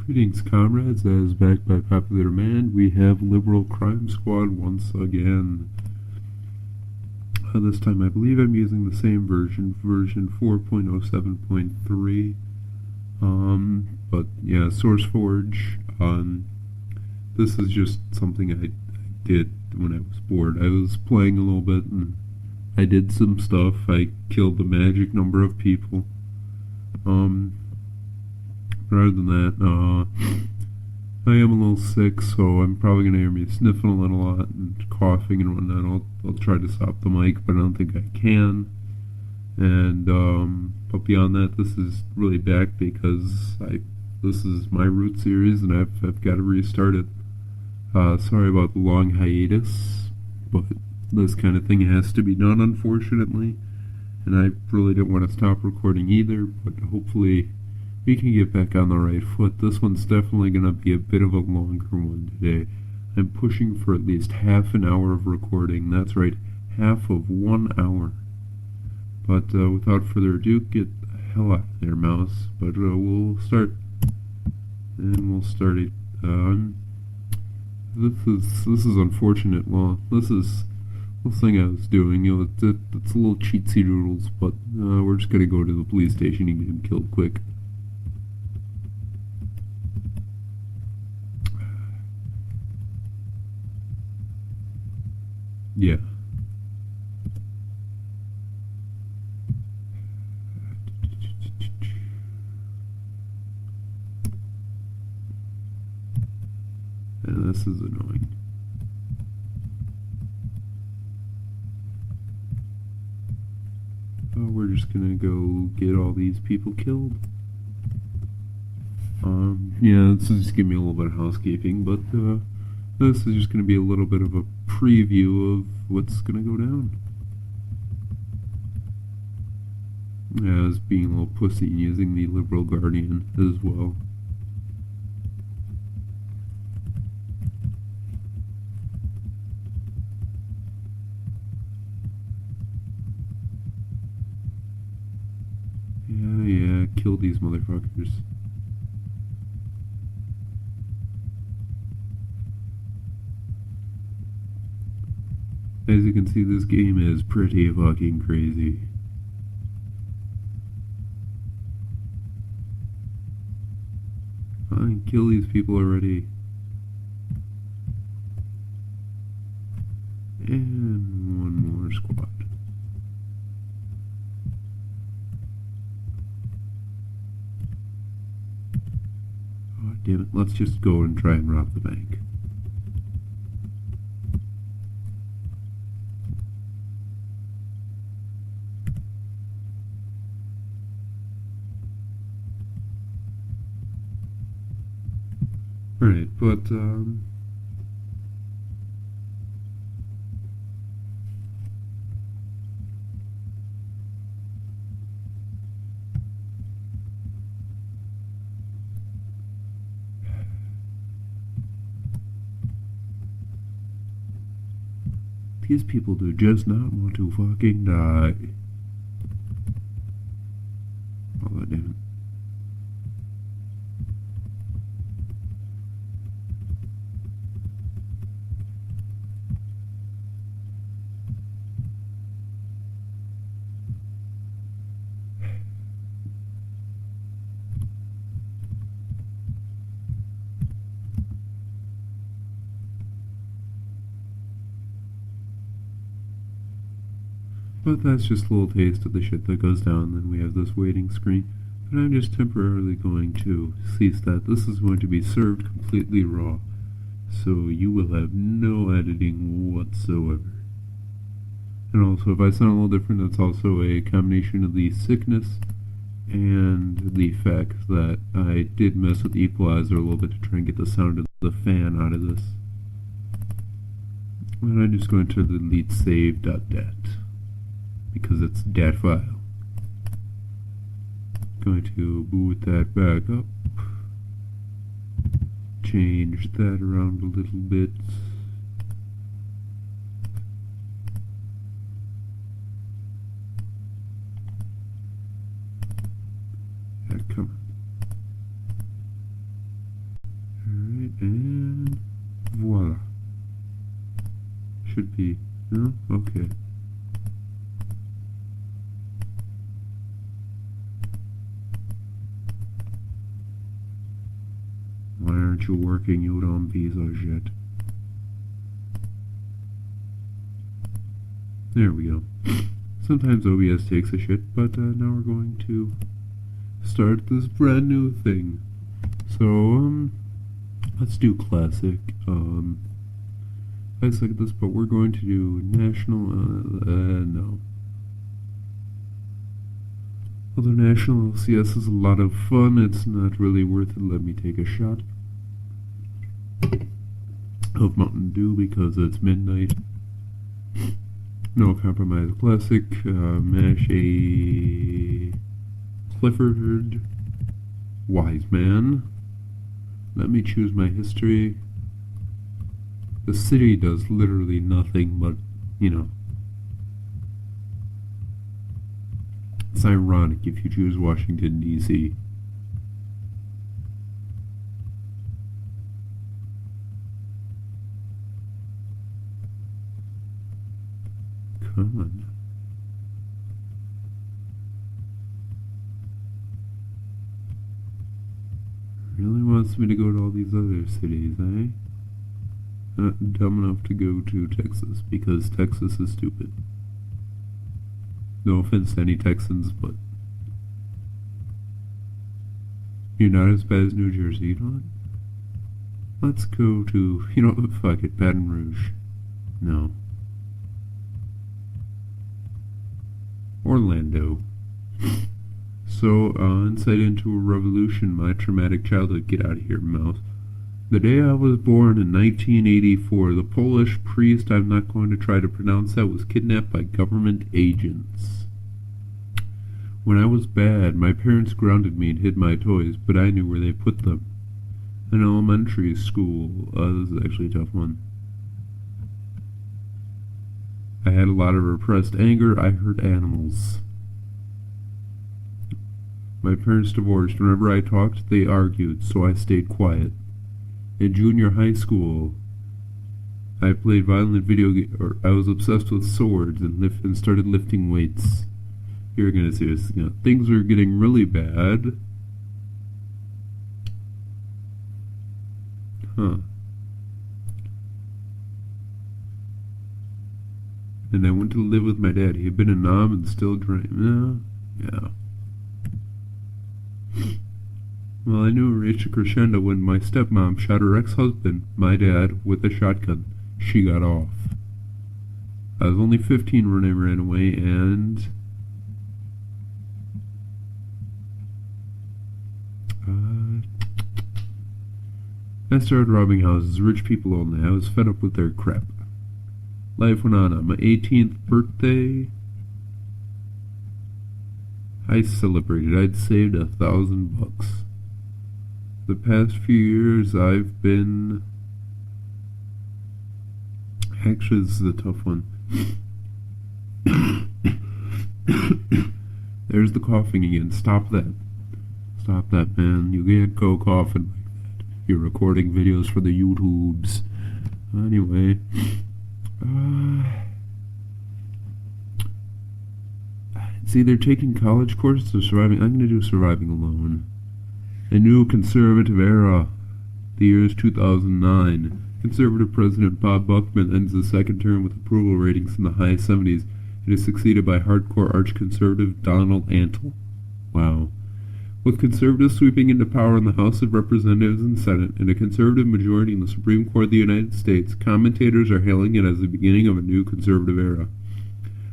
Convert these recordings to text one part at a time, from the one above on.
Greetings, comrades. As backed by popular demand, we have Liberal Crime Squad once again. This time I believe I'm using the same version 4.07.3. But yeah, SourceForge. This is just something I did when I was bored. I was playing a little bit and I did some stuff. I killed the magic number of people. Other than that, I am a little sick, so I'm probably going to hear me sniffing a little lot and coughing and whatnot. I'll try to stop the mic, but I don't think I can. And, but beyond that, this is really back because this is my root series and I've got to restart it. Sorry about the long hiatus, but this kind of thing has to be done, unfortunately. And I really didn't want to stop recording either, but hopefully we can get back on the right foot. This one's definitely going to be a bit of a longer one today. I'm pushing for at least half an hour of recording. That's right, half of 1 hour. But without further ado, get the hell out of there, mouse. But we'll start. And we'll start it. This is unfortunate. Well, this thing I was doing, it's a little cheatsy doodles, but we're just gonna go to the police station and get him killed quick. Yeah. And this is annoying. Oh, we're just gonna go get all these people killed. Yeah, this is just giving me a little bit of housekeeping, but this is just gonna be a little bit of a preview of what's gonna go down. Yeah, I was being a little pussy and using the Liberal Guardian as well. Yeah, kill these motherfuckers. As you can see, this game is pretty fucking crazy. I can kill these people already. And one more squad. Oh, damn it. Let's just go and try and rob the bank. Right, but, these people do just not want to fucking die. Oh, damn it. But that's just a little taste of the shit that goes down. Then we have this waiting screen. But I'm just temporarily going to cease that. This is going to be served completely raw. So you will have no editing whatsoever. And also, if I sound a little different, that's also a combination of the sickness and the fact that I did mess with the equalizer a little bit to try and get the sound of the fan out of this. And I'm just going to delete save.dat. Because it's dat file. Going to boot that back up. Change that around a little bit. Come on. and voila. Should be, no? Okay. Why aren't you working, you dumb piece of shit? There we go. Sometimes OBS takes a shit, but now we're going to start this brand new thing. So, let's do classic. I suck at this, but we're going to do national, no. Although national LCS is a lot of fun, it's not really worth it. Let me take a shot of Mountain Dew because it's midnight. No Compromise Classic, mash a Clifford Wise Man. Let me choose my history. The city does literally nothing but, you know. It's ironic if you choose Washington, D.C. Come on. Really wants me to go to all these other cities, eh? Not dumb enough to go to Texas, because Texas is stupid. No offense to any Texans, but you're not as bad as New Jersey, you know what? Let's go to, you know, fuck it, Baton Rouge. No. Orlando. So, insight into a revolution, my traumatic childhood. Get out of here, mouse. The day I was born in 1984, the Polish priest, I'm not going to try to pronounce that, was kidnapped by government agents. When I was bad, my parents grounded me and hid my toys, but I knew where they put them. In elementary school, this is actually a tough one. I had a lot of repressed anger. I hurt animals. My parents divorced. Whenever I talked, they argued, so I stayed quiet. In junior high school, I played violent video games, or I was obsessed with swords and started lifting weights. You're gonna see this. You know, things are getting really bad. Huh. And I went to live with my dad. He had been a knob and still drank. Yeah. Well, I knew it reached a crescendo when my stepmom shot her ex-husband, my dad, with a shotgun. She got off. I was only 15 when I ran away, and I started robbing houses, rich people only. I was fed up with their crap. Life went on my 18th birthday. I celebrated. I'd saved $1,000. The past few years I've been... Actually, this is a tough one. There's the coughing again. Stop that. Stop that, man. You can't go coughing like that. You're recording videos for the YouTubes. Anyway... see, they're taking college courses of surviving. I'm going to do surviving alone. A new conservative era. The year is 2009. Conservative President Bob Buckman ends his second term with approval ratings in the high 70s. It is succeeded by hardcore arch-conservative Donald Antle. Wow. With conservatives sweeping into power in the House of Representatives and Senate, and a conservative majority in the Supreme Court of the United States, commentators are hailing it as the beginning of a new conservative era.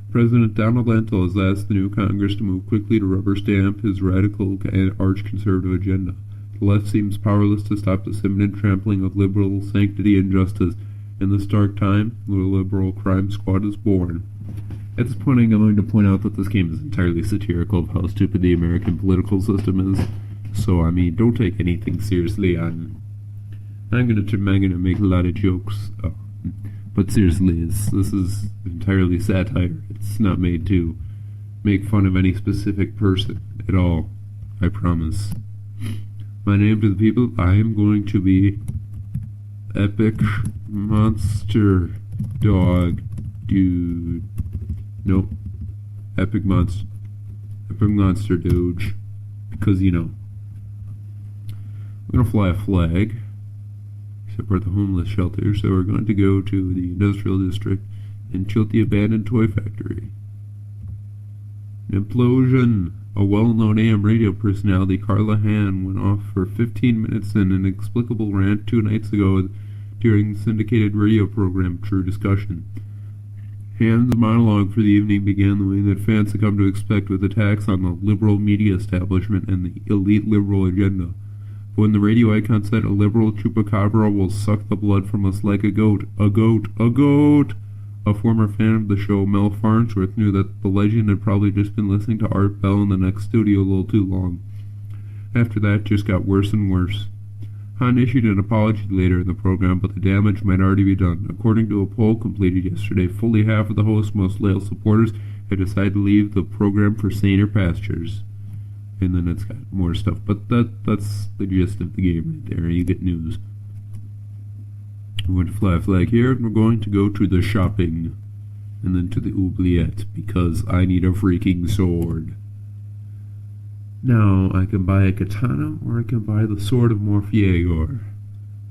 President Donald Antle has asked the new Congress to move quickly to rubber stamp his radical and arch-conservative agenda. The left seems powerless to stop this imminent trampling of liberal sanctity and justice. In this dark time, the liberal crime squad is born. At this point, I'm going to point out that this game is entirely satirical of how stupid the American political system is. So, I mean, don't take anything seriously. I'm gonna make a lot of jokes, but seriously, this is entirely satire. It's not made to make fun of any specific person at all. I promise. My name to the people: I am going to be Epic monster dog dude. Nope. Epic monster doge. Because, you know, we're going to fly a flag. Except we're at the homeless shelter, so we're going to go to the industrial district and tilt the abandoned toy factory. An implosion. A well-known AM radio personality, Carla Han, went off for 15 minutes in an inexplicable rant 2 nights ago during the syndicated radio program True Discussion. Han's monologue for the evening began the way that fans had come to expect, with attacks on the liberal media establishment and the elite liberal agenda. But when the radio icon said, "A liberal chupacabra will suck the blood from us like a goat," a goat, a goat! A former fan of the show, Mel Farnsworth, knew that the legend had probably just been listening to Art Bell in the next studio a little too long. After that, it just got worse and worse. Han issued an apology later in the program, but the damage might already be done. According to a poll completed yesterday, fully half of the host's most loyal supporters had decided to leave the program for saner pastures. And then it's got more stuff, but that's the gist of the game right there. You get news. We're going to fly a flag here, and we're going to go to the shopping, and then to the oubliette, because I need a freaking sword. Now, I can buy a katana, or I can buy the sword of Morpheagor.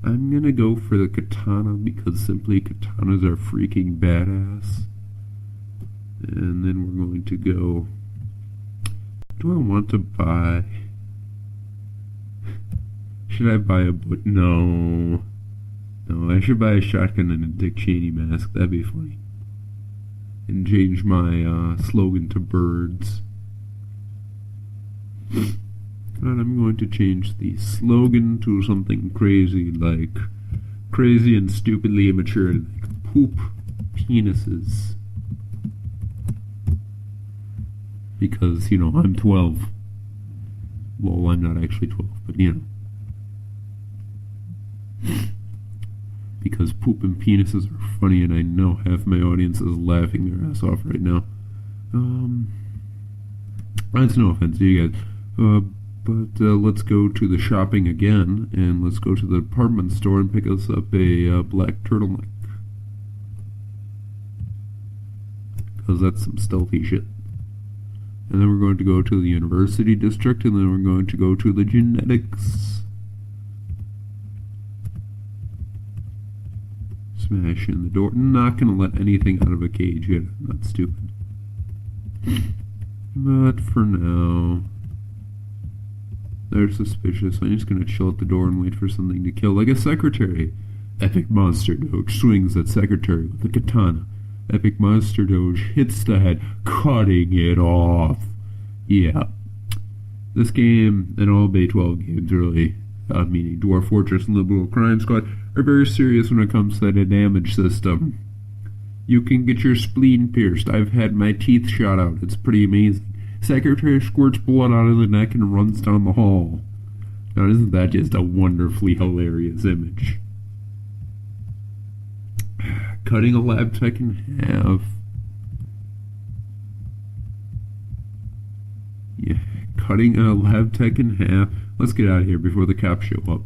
I'm going to go for the katana, because simply katanas are freaking badass. And then we're going to go... Do I want to buy... Should I buy a boot? No... No, I should buy a shotgun and a Dick Cheney mask. That'd be funny. And change my slogan to birds. And I'm going to change the slogan to something crazy, like crazy and stupidly immature, like poop penises. Because, you know, I'm 12. Well, I'm not actually 12, but you know. Because poop and penises are funny, and I know half my audience is laughing their ass off right now. That's no offense to you guys. But let's go to the shopping again, and let's go to the department store and pick us up a black turtleneck. Because that's some stealthy shit. And then we're going to go to the university district, and then we're going to go to the genetics. Smash in the door. Not gonna let anything out of a cage yet. I'm not stupid. But for now, they're suspicious. I'm just gonna chill at the door and wait for something to kill, like a secretary. Epic Monster Doge swings at secretary with a katana. Epic Monster Doge hits the head, cutting it off. Yeah. This game, and all Bay 12 games really, meaning Dwarf Fortress and Liberal Crime Squad, are very serious when it comes to the damage system. You can get your spleen pierced. I've had my teeth shot out. It's pretty amazing. Secretary squirts blood out of the neck and runs down the hall. Now, isn't that just a wonderfully hilarious image? Cutting a lab tech in half. Yeah, cutting a lab tech in half. Let's get out of here before the cops show up.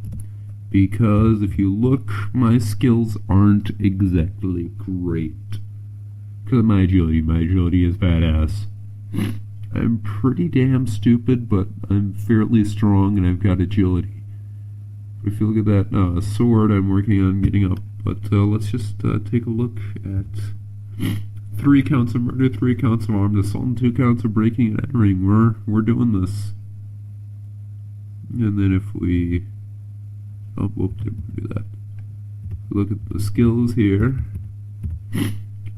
Because if you look, my skills aren't exactly great. Because of my agility is badass. I'm pretty damn stupid, but I'm fairly strong and I've got agility. If you look at that sword I'm working on getting up. But let's just take a look at 3 counts of murder, 3 counts of armed assault, and 2 counts of breaking and entering. We're doing this. And then if we... Oh, whoop, didn't do that. Look at the skills here.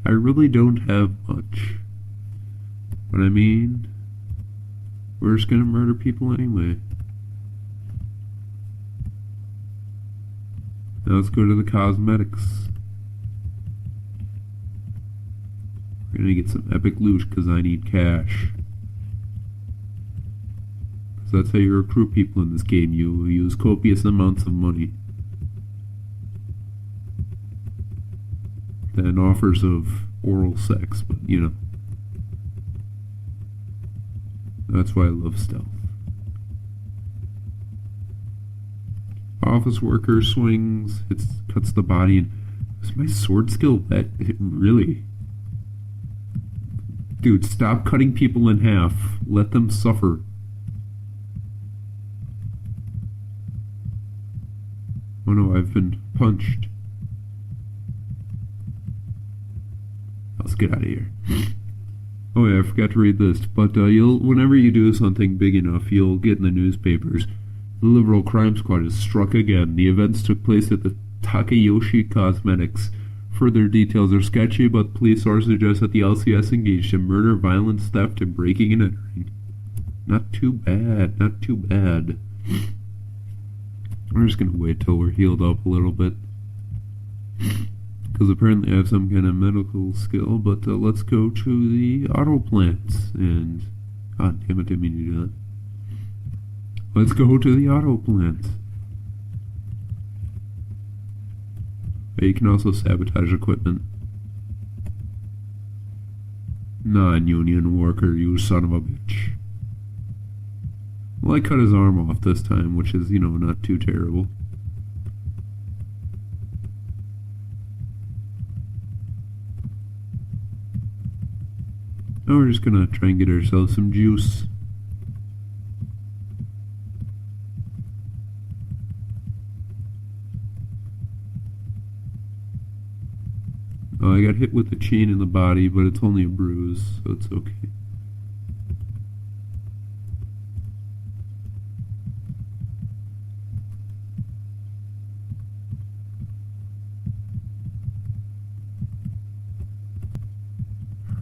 I really don't have much. But I mean, we're just gonna murder people anyway. Now let's go to the cosmetics. We're gonna get some epic loot because I need cash. So that's how you recruit people in this game. You use copious amounts of money. Then offers of oral sex, but you know. That's why I love stealth. Office worker swings, cuts the body, and is my sword skill that it really? Dude, stop cutting people in half. Let them suffer. Oh no, I've been punched. Let's get out of here. Oh yeah, I forgot to read this. But whenever you do something big enough, you'll get in the newspapers. The Liberal Crime Squad is struck again. The events took place at the Takayoshi Cosmetics. Further details are sketchy, but police sources suggest that the LCS engaged in murder, violence, theft, and breaking and entering. Not too bad, not too bad. We're just gonna wait till we're healed up a little bit. Because apparently I have some kind of medical skill, but let's go to the auto plants. And, god damn it, didn't mean to do that. Let's go to the auto plants. You can also sabotage equipment. Non-union worker, you son of a bitch. Well, I cut his arm off this time, which is, not too terrible. Now we're just gonna try and get ourselves some juice. Oh, I got hit with a chain in the body, but it's only a bruise, so it's okay.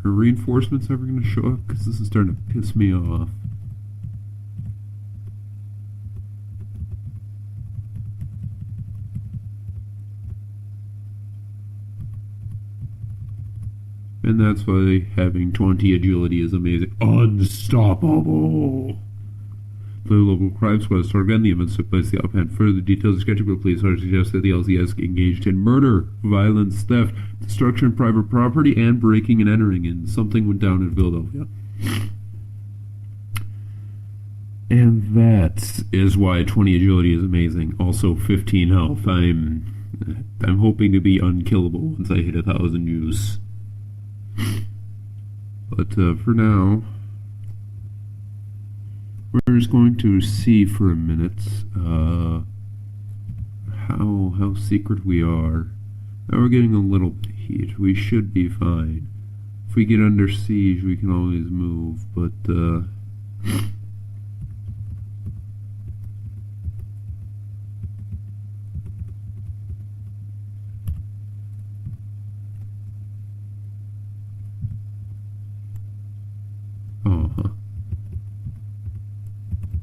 Are reinforcements ever going to show up? Because this is starting to piss me off. And that's why having 20 agility is amazing. Unstoppable! The local crime squad started again. The events took place the offhand. Further details are sketchy, but police are suggest that the LCS engaged in murder, violence, theft, destruction of private property, and breaking and entering. And something went down in Philadelphia. And that is why 20 agility is amazing. Also 15 health. I'm hoping to be unkillable once I hit 1,000 use. But for now, we're just going to see for a minute how secret we are. Now we're getting a little bit of heat. We should be fine. If we get under siege, we can always move, but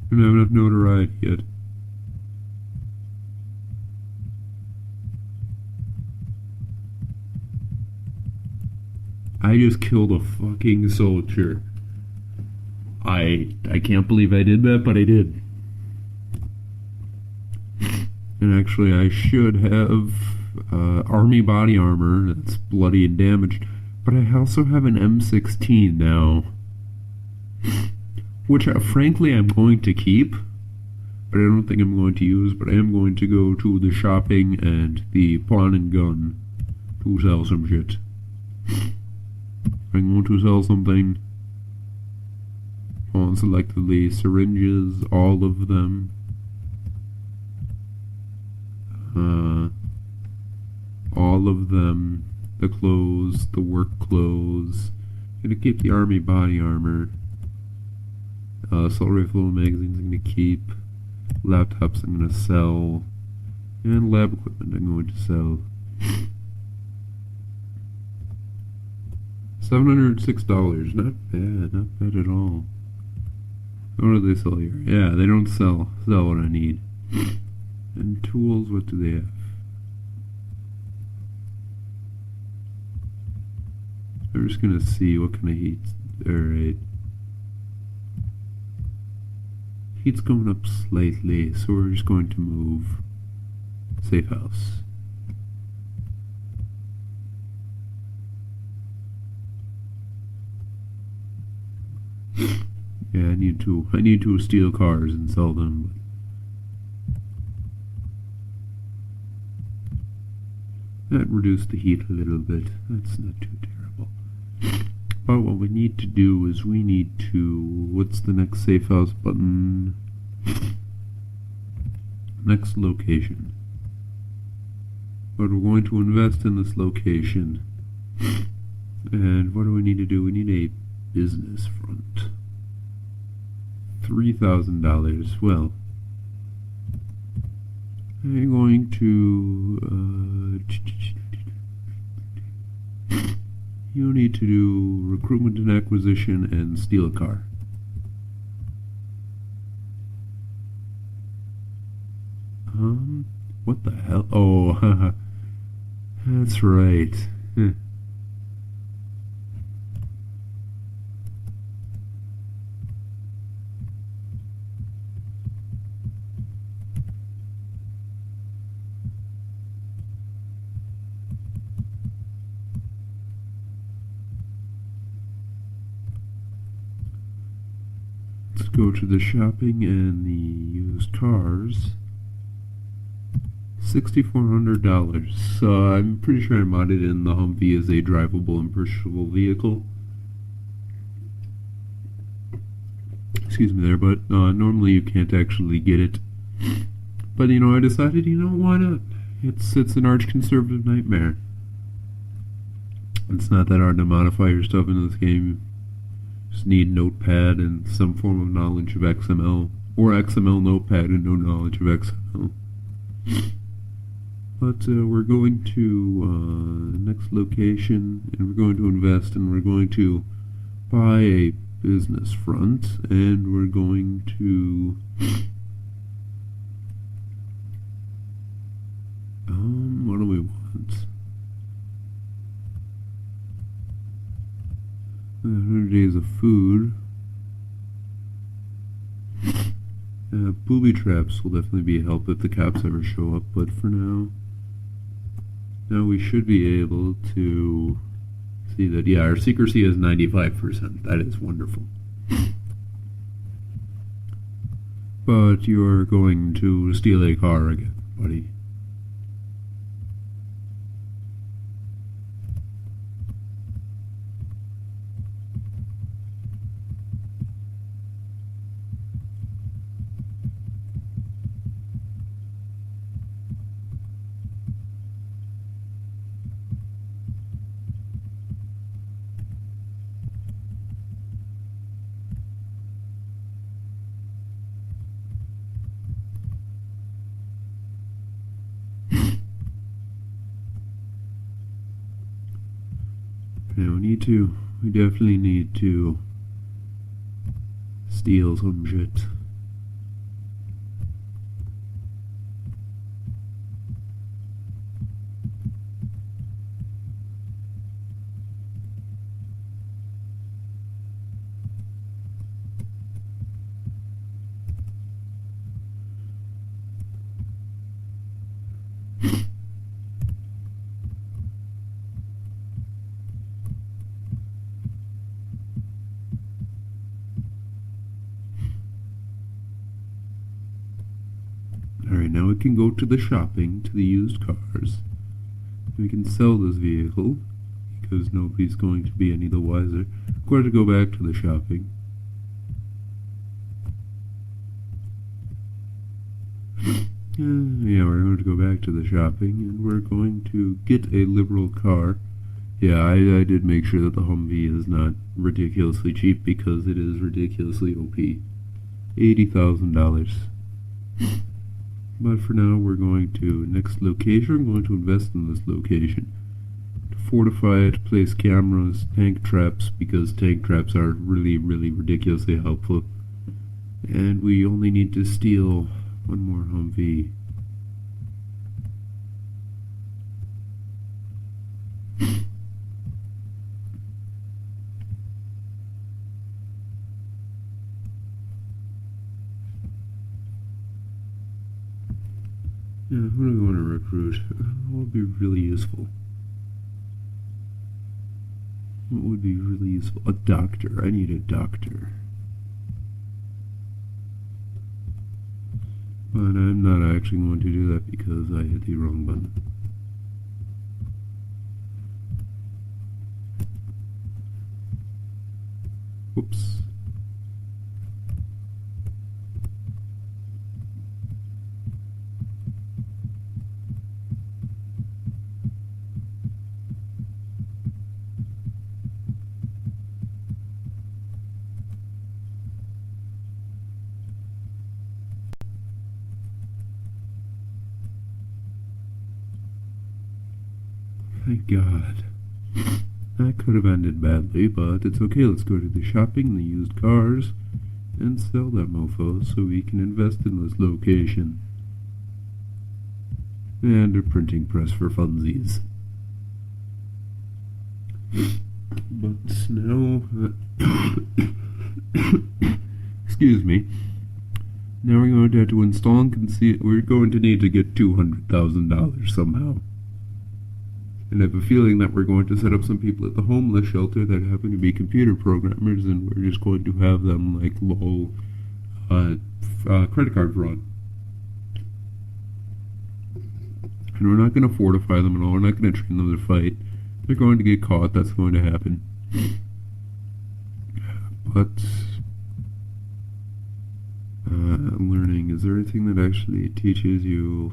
I don't have enough notoriety yet. I just killed a fucking soldier. I can't believe I did that, but I did. And actually, I should have army body armor that's bloody and damaged, but I also have an M16 now. Which, frankly, I'm going to keep, but I don't think I'm going to use, but I am going to go to the shopping and the pawn and gun to sell some shit. I'm going to sell something on selectively syringes, all of them. All of them. The clothes, the work clothes. I'm gonna keep the army body armor. Assault rifle magazines I'm going to keep. Laptops I'm going to sell. And lab equipment I'm going to sell. $706. Not bad. Not bad at all. What do they sell here? Yeah, they don't sell what I need. And tools, what do they have? I'm just going to see what kind of heat. Alright. Heat's going up slightly, so we're just going to move. Safe house. Yeah, I need to steal cars and sell them. That reduced the heat a little bit. That's not too terrible. But what we need to do is we need to... What's the next safe house button? Next location. But we're going to invest in this location. And what do we need to do? We need a business front. $3,000. Well, I'm going to... you need to do recruitment and acquisition and steal a car. What the hell? Oh, haha. That's right. Let's go to the shopping and the used cars. $6,400. So I'm pretty sure I modded in the Humvee as a drivable and purchasable vehicle. Excuse me there, but normally you can't actually get it. But I decided, why not? It's an arch conservative nightmare. It's not that hard to modify your stuff in this game. You just need Notepad and some form of knowledge of XML, or XML Notepad and no knowledge of XML. But we're going to next location, and we're going to invest, and we're going to buy a business front, and we're going to what do we want? 100 days of food. Booby traps will definitely be a help if the cops ever show up, but for now we should be able to see that, yeah, our secrecy is 95%. That is wonderful. But you're going to steal a car again, buddy. Yeah, we definitely need to steal some shit. Alright, now we can go to the shopping, to the used cars. We can sell this vehicle, because nobody's going to be any the wiser. We're going to go back to the shopping. Yeah, we're going to go back to the shopping, and we're going to get a liberal car. Yeah, I did make sure that the Humvee is not ridiculously cheap, because it is ridiculously OP. $80,000. But for now, we're going to next location. We're going to invest in this location. To fortify it, place cameras, tank traps, because tank traps are really, really ridiculously helpful. And we only need to steal one more Humvee. Yeah, who do we want to recruit? What would be really useful? What would be really useful? A doctor. I need a doctor. But I'm not actually going to do that because I hit the wrong button. Whoops. Thank God. That could have ended badly, but it's okay. Let's go to the shopping, the used cars, and sell that mofo so we can invest in this location. And a printing press for funsies. But now, excuse me. Now we're going to have to install and conceal. We're going to need to get $200,000 somehow. And I have a feeling that we're going to set up some people at the homeless shelter that happen to be computer programmers, and we're just going to have them, like, low credit card fraud. And we're not going to fortify them at all. We're not going to train them to fight. They're going to get caught. That's going to happen. But learning, is there anything that actually teaches you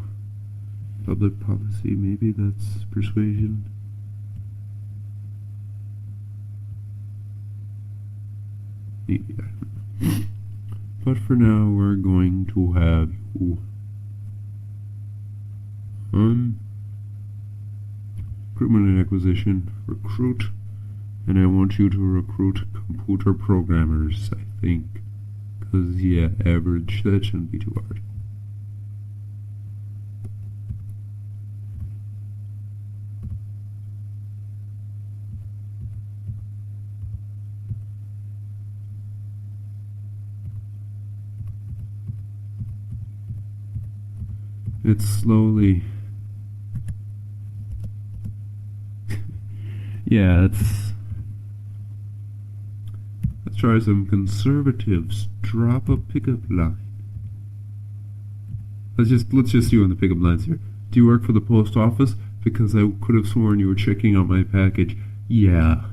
public policy? Maybe that's persuasion. Maybe, I don't know. But for now, we're going to have you recruitment and acquisition, recruit, and I want you to recruit computer programmers, I think, because, yeah, average, that shouldn't be too hard. It's slowly... yeah, let's try some conservatives. Drop a pickup line. Let's just see on the pickup lines here. Do you work for the post office? Because I could have sworn you were checking out my package. Yeah.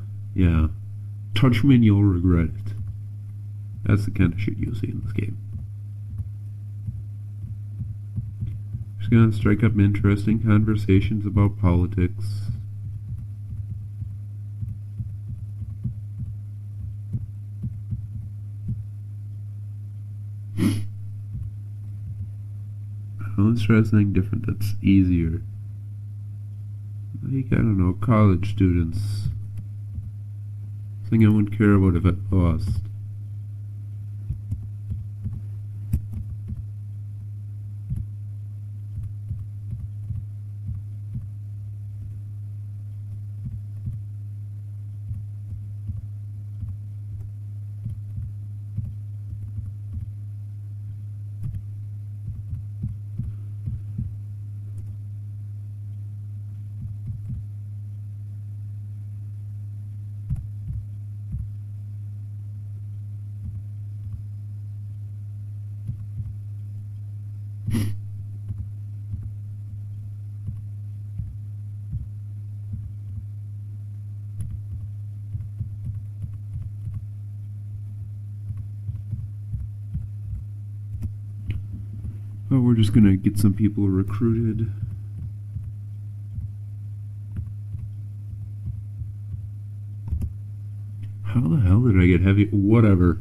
Touch me and you'll regret it. That's the kind of shit you'll see in this game. Just gonna strike up interesting conversations about politics. Let's try something different that's easier. Like, I don't know, college students. Something I wouldn't care about if I lost. Oh, we're just gonna get some people recruited. How the hell did I get heavy? Whatever.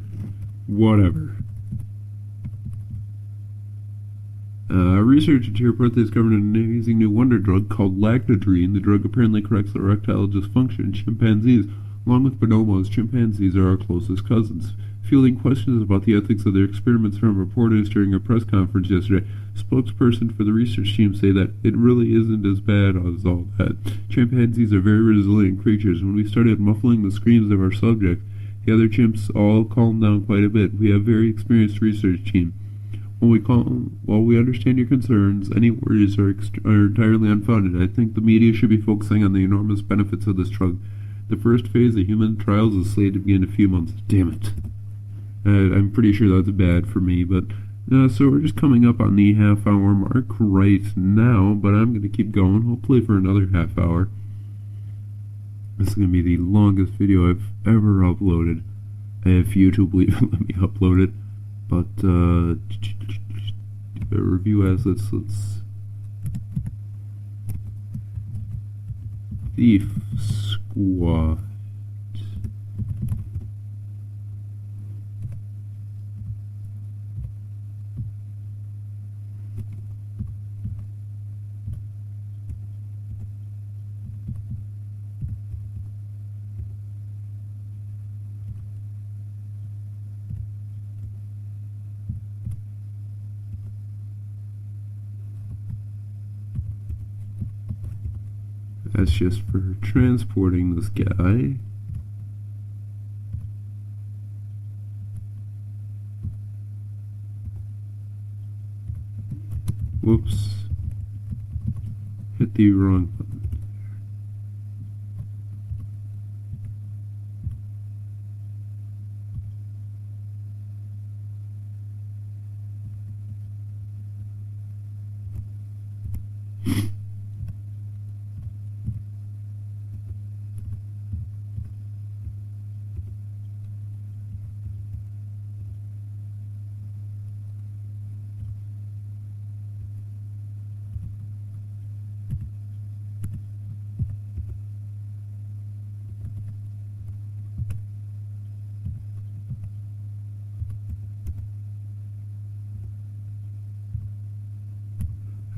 Researchers here report they discovered an amazing new wonder drug called lactodrine. The drug apparently corrects erectile dysfunction in chimpanzees. Along with bonobos, chimpanzees are our closest cousins. Fielding questions about the ethics of their experiments from reporters during a press conference yesterday, spokesperson for the research team say that it really isn't as bad as all that. Chimpanzees are very resilient creatures. When we started muffling the screams of our subject, the other chimps all calmed down quite a bit. We have a very experienced research team. While we understand your concerns, any worries are entirely unfounded. I think the media should be focusing on the enormous benefits of this drug. The first phase of human trials is slated to begin in a few months. Damn it. I'm pretty sure that's bad for me, but so we're just coming up on the half-hour mark right now, but I'm going to keep going, hopefully for another half hour. This is going to be the longest video I've ever uploaded. if YouTube will even let me upload it. But review assets. Let's Thief Squad. That's just for transporting this guy. Whoops. Hit the wrong button.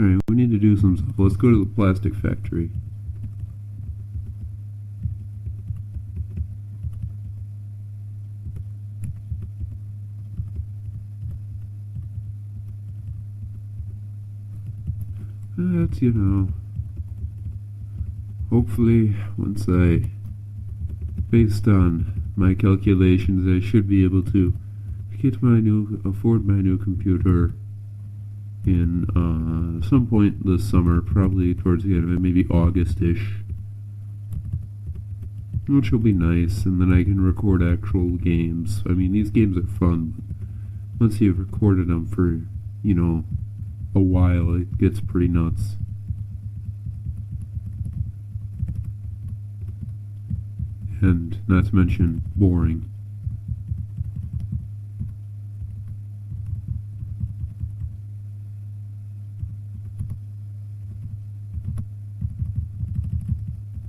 Alright, we need to do some stuff. Let's go to the plastic factory. That's, hopefully, based on my calculations, I should be able to afford my new computer in some point this summer, probably towards the end of it, maybe August-ish, which will be nice, and then I can record actual games. I mean, these games are fun, but once you've recorded them for, a while, it gets pretty nuts. And not to mention boring.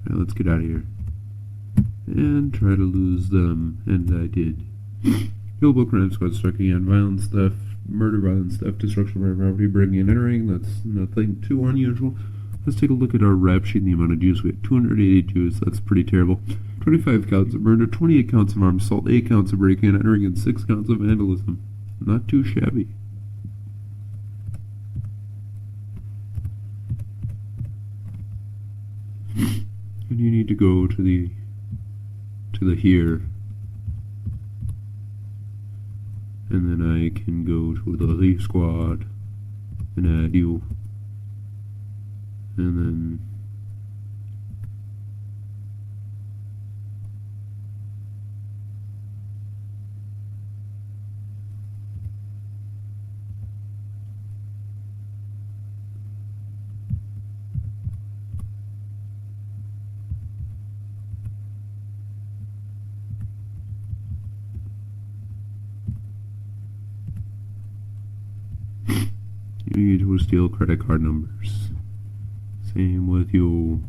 Alright, let's get out of here. And try to lose them. And I did. Killable crime squad struck again. Violence, theft, murder, violence, theft, destruction of property, breaking and entering. That's nothing too unusual. Let's take a look at our rap sheet and the amount of juice. We have 280 juice. That's pretty terrible. 25 counts of murder, 28 counts of armed assault, 8 counts of breaking and entering, and 6 counts of vandalism. Not too shabby. And you need to go to the here. And then I can go to the Thief Squad and add you. And then you need to steal credit card numbers. Same with you.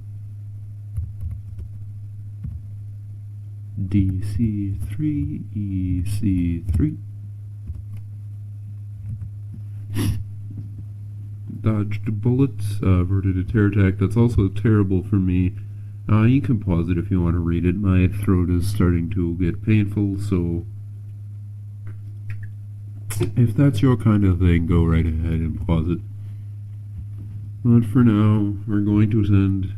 DC3, EC3. Dodged bullets, averted a terror attack. That's also terrible for me. You can pause it if you want to read it. My throat is starting to get painful, so if that's your kind of thing, go right ahead and pause it. But for now, we're going to send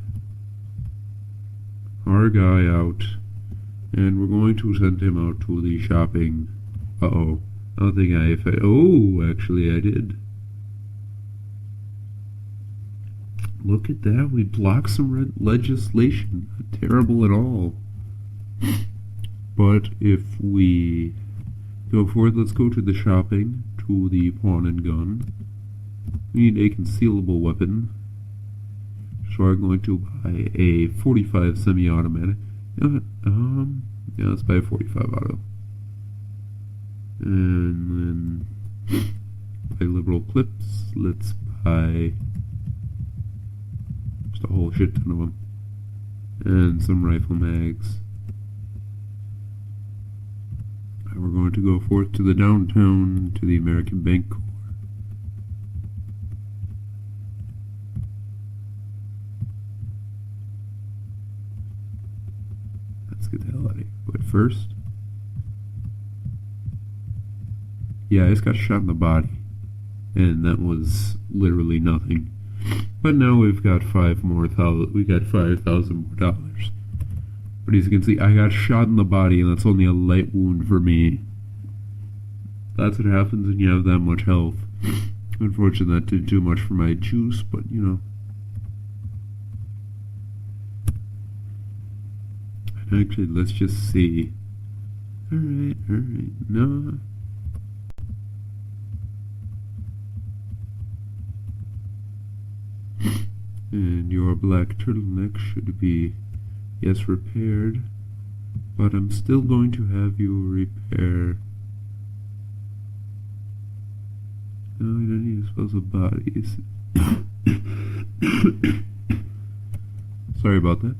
our guy out, and we're going to send him out to the shopping. Uh-oh. I don't think oh, actually I did. Look at that, we blocked some red legislation. Not terrible at all. But if we go forward, let's go to the shopping, to the pawn and gun. We need a concealable weapon. So we're going to buy a 45 semi-automatic. Yeah, let's buy a 45 auto. And then buy liberal clips. Let's buy just a whole shit ton of them. And some rifle mags. And we're going to go forth to the downtown to the American Bank Corps. Let's get the hell out of here. But first, yeah, I just got shot in the body, and that was literally nothing. But now we've got $5,000 more. We got $5,000 more. But as you can see, I got shot in the body, and that's only a light wound for me. That's what happens when you have that much health. Unfortunately, that did too much for my juice, but you know. Actually, let's just see. Alright, no. And your black turtleneck should be, yes, repaired. But I'm still going to have you repair. No, we don't need to dispose of bodies. Sorry about that.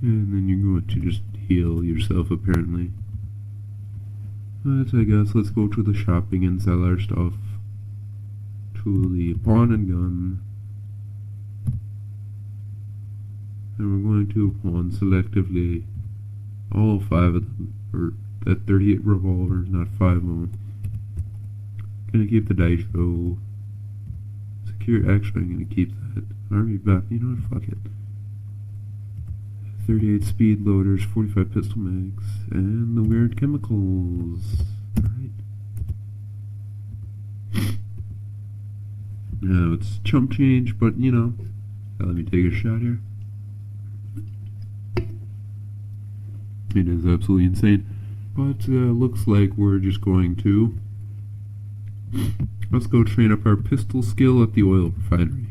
And then you're going to just heal yourself, apparently. But I guess let's go to the shopping and sell our stuff. To the pawn and gun. And we're going to pawn selectively all 5 of them. Or that 38 revolver, not 5 of them. Gonna keep the Daisho. Secure, actually I'm gonna keep that. Army back, you know what, fuck it. 38 speed loaders, 45 pistol mags, and the weird chemicals. Alright. Now it's chump change, but you know. Let me take a shot here. It is absolutely insane. But looks like we're just going to. Let's go train up our pistol skill at the oil refinery.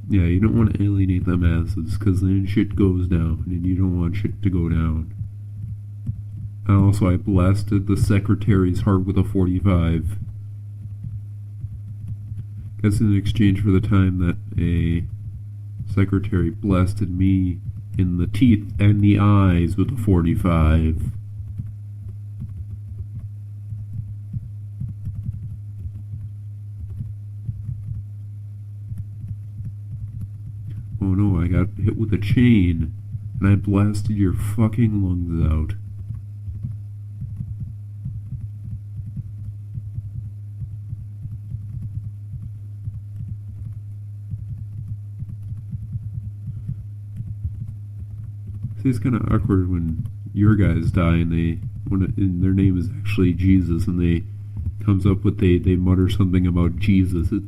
Yeah, you don't want to alienate them asses, because then shit goes down, and you don't want shit to go down. Also, I blasted the secretary's heart with a 45. That's in exchange for the time that a secretary blasted me in the teeth and the eyes with a 45. Oh no, I got hit with a chain, and I blasted your fucking lungs out. See, it's kind of awkward when your guys die and and their name is actually Jesus, and they comes up with they mutter something about Jesus. It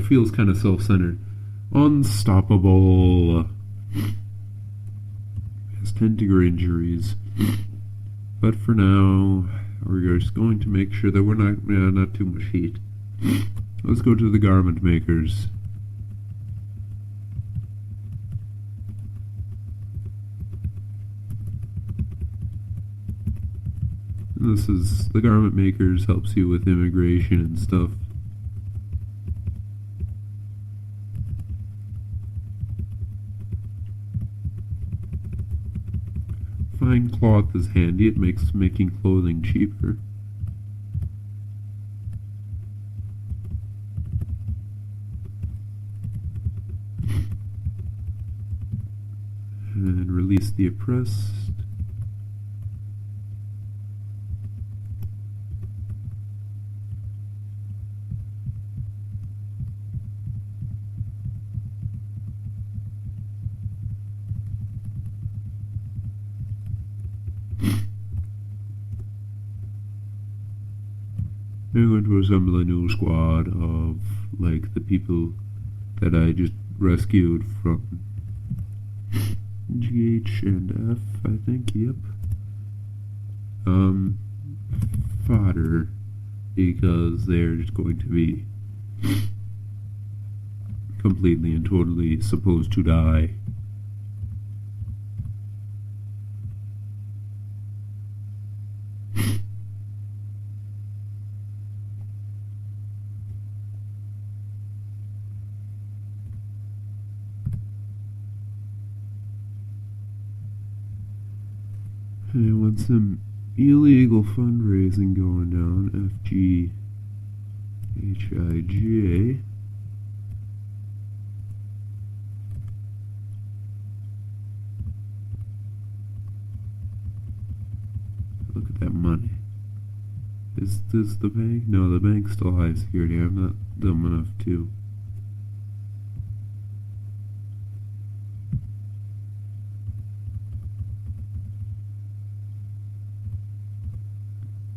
feels kind of self-centered. Unstoppable. Has 10-degree injuries. But for now, we're just going to make sure that we're not too much heat. Let's go to the garment makers. The garment makers helps you with immigration and stuff. Fine cloth is handy, it makes making clothing cheaper. And release the oppressed. I'm going to assemble a new squad of, like, the people that I just rescued from GH and F, I think, yep. Fodder, because they're just going to be completely and totally supposed to die. I want some illegal fundraising going down. FGHIJ. Look at that money. Is this the bank? No, the bank's still high security. I'm not dumb enough to.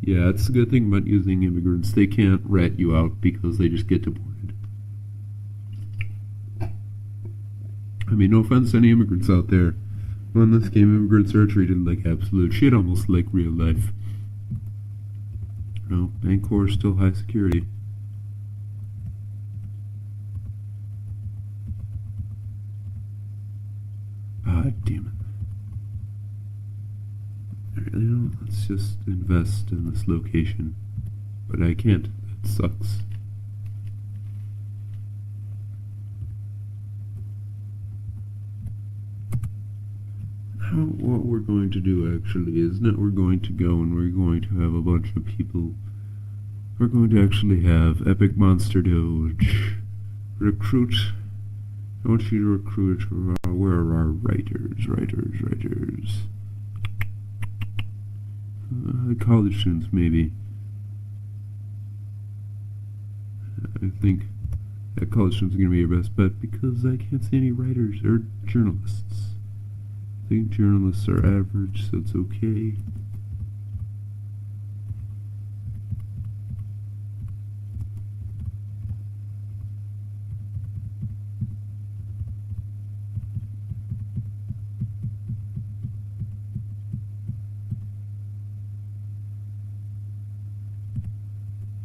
Yeah, that's the good thing about using immigrants. They can't rat you out because they just get deported. I mean, no offense to any immigrants out there. On this game, immigrants are treated like absolute shit, almost like real life. No, Bangkor is still high security. Ah, damn it. Alright, you know, let's just invest in this location. But I can't. That sucks. Now, what we're going to do actually is that we're going to go and we're going to have a bunch of people. We're going to actually have Epic Monster Doge recruit. I want you to recruit. Where are our writers? College students, maybe. I think that college students are going to be your best bet because I can't see any writers or journalists. I think journalists are average, so it's okay.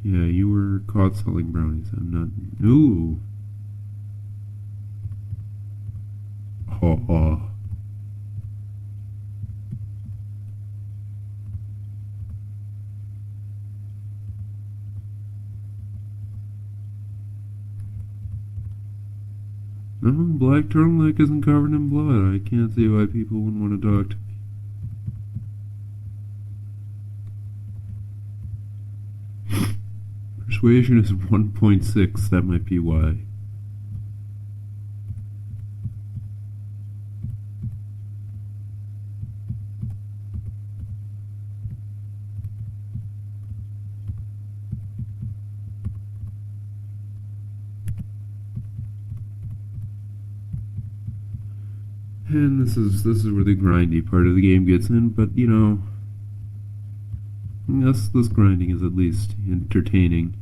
Yeah, you were caught selling brownies. I'm not. Ooh. Oh. No, black turtleneck isn't covered in blood. I can't see why people wouldn't want to talk to me. Persuasion is 1.6. That might be why. And this is where the grindy part of the game gets in, but you know, this grinding is at least entertaining.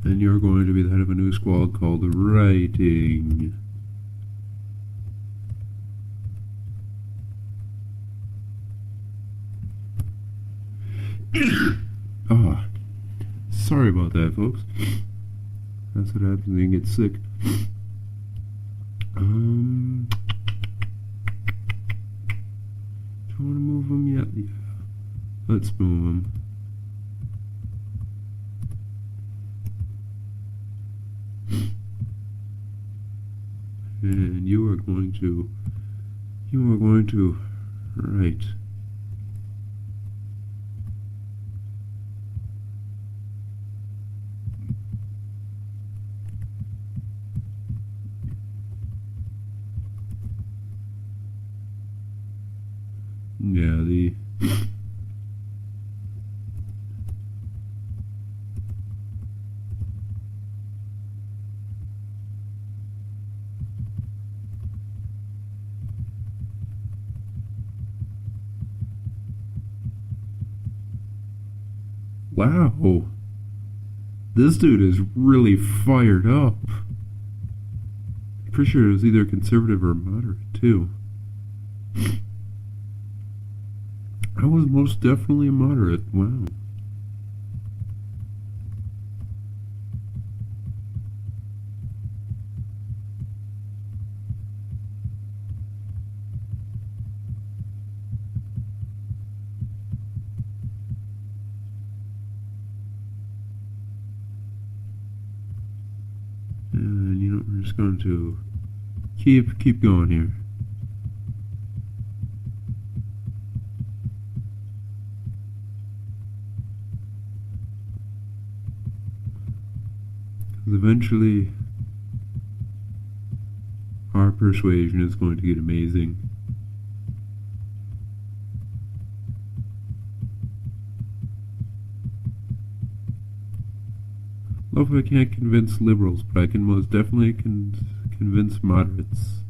And you're going to be the head of a new squad called Writing. Oh, sorry about that, folks. That's what happens when you get sick. Do you want to move them yet? Yeah. Let's move them. And you are going to write. Yeah, Wow. This dude is really fired up. Pretty sure it was either conservative or moderate, too. I was most definitely a moderate. Wow. And we're just going to keep going here. Because eventually our persuasion is going to get amazing. Love if I can't convince liberals, but I can most definitely convince moderates.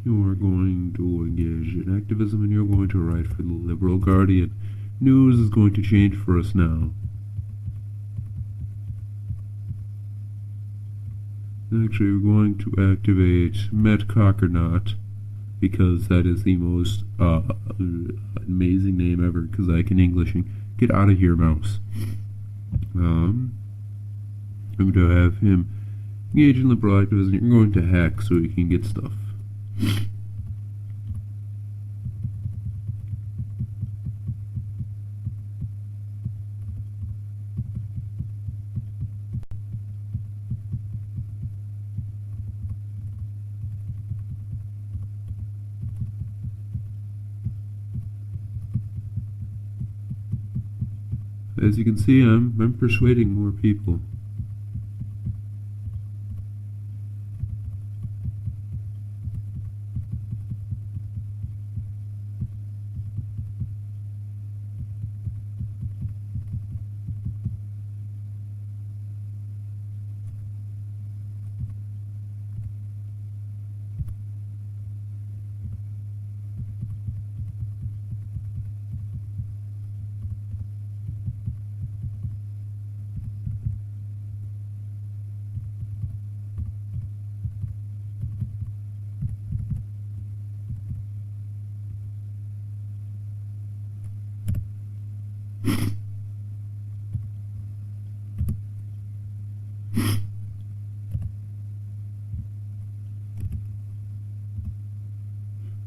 You are going to engage in activism and you're going to write for the Liberal Guardian. News is going to change for us now. Actually, we're going to activate Metcock or not, because that is the most amazing name ever, because I can Englishing. Get out of here, mouse. I'm going to have him engage in liberal activism. You're going to hack so you can get stuff. As you can see, I'm persuading more people.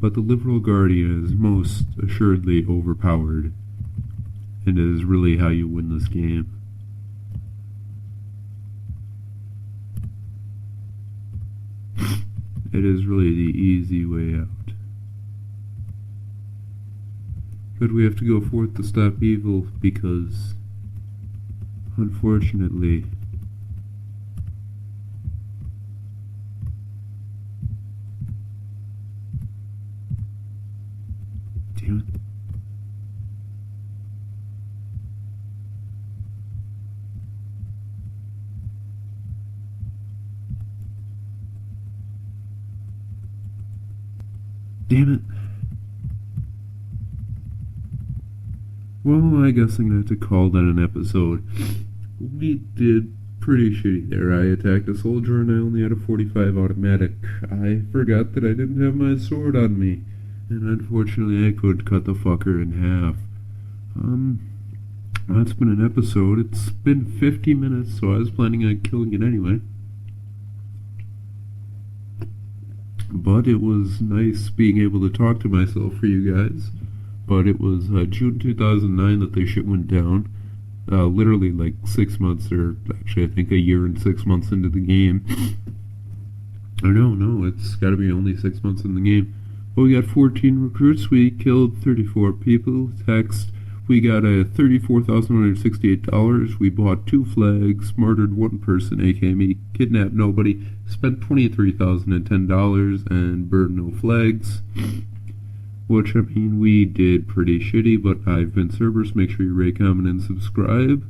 But the Liberal Guardian is most assuredly overpowered, and is really how you win this game. It is really the easy way out. But we have to go forth to stop evil because, unfortunately, damn it. Damn it. Well, I guess I'm gonna have to call that an episode. We did pretty shitty there. I attacked a soldier and I only had a 45 automatic. I forgot that I didn't have my sword on me. And unfortunately I could cut the fucker in half. That's been an episode. It's been 50 minutes, so I was planning on killing it anyway. But it was nice being able to talk to myself for you guys. But it was June 2009 that this shit went down. Literally like 6 months, or actually I think a year and 6 months into the game. Or no, it's gotta be only 6 months in the game. Well, we got 14 recruits, we killed 34 people, text, we got $34,168, we bought 2 flags, murdered 1 person, aka me, kidnapped nobody, spent $23,010, and burned no flags. Which, I mean, we did pretty shitty, but I've been Cerberus. Make sure you rate, comment, and subscribe.